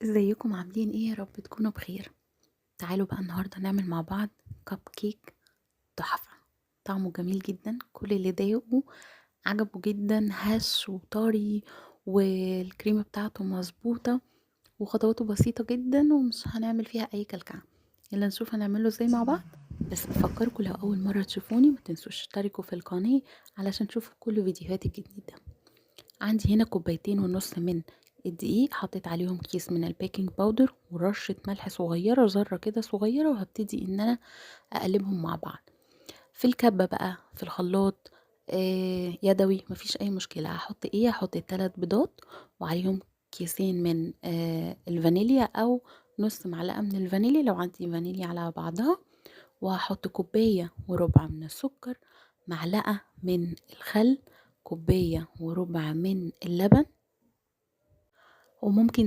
ازيكم عاملين ايه؟ يا رب تكونوا بخير. تعالوا بقى النهارده نعمل مع بعض كب كيك تحفة. طعمه جميل جدا، كل اللي ضايقه عجبه جدا، هش وطري، والكريمة بتاعته مظبوطة، وخطواته بسيطة جدا، ومش هنعمل فيها اي كلكعة. يلا نشوف هنعمله ازاي مع بعض. بس بفكركم لو اول مرة تشوفوني ما تنسوش تشتركوا في القناة علشان تشوفوا كل فيديوهاتي الجديدة. عندي هنا كوبايتين ونص من الدقيق، حطيت عليهم كيس من البيكنج باودر ورشة ملح صغيرة، ذرة كده صغيرة، وهبتدي ان انا اقلبهم مع بعض في الكبة بقى في الخلاط. يدوي مفيش اي مشكلة. هحط 3 بيضات وعليهم كيسين من الفانيليا او نص معلقة من الفانيليا لو عندي فانيليا على بعضها، وهحط كوباية وربع من السكر، معلقة من الخل، كوباية وربع من اللبن، وممكن